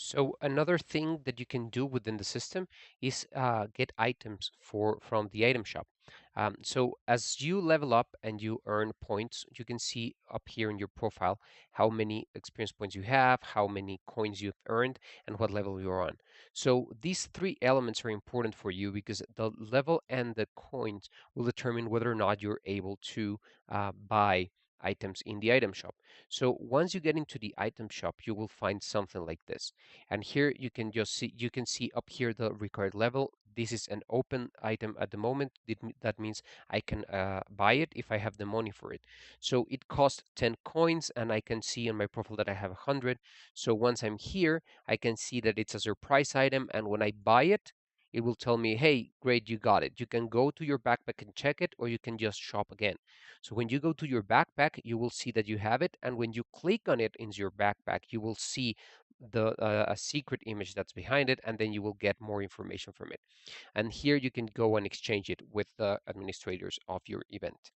So another thing that you can do within the system is get items from the item shop. So as you level up and you earn points, you can see up here in your profile how many experience points you have, how many coins you've earned, and what level you're on. So these three elements are important for you because the level and the coins will determine whether or not you're able to buy items in the item shop. So once you get into the item shop, you will find something like this. And here you can see up here the required level. This is an open item at the moment. That means I can buy it if I have the money for it. So it costs 10 coins, and I can see on my profile that I have 100. So once I'm here, I can see that it's a surprise item, and when I buy it, it will tell me, hey, great, you got it. You can go to your backpack and check it, or you can just shop again. So when you go to your backpack, you will see that you have it, and when you click on it in your backpack, you will see the a secret image that's behind it, and then you will get more information from it. And here you can go and exchange it with the administrators of your event.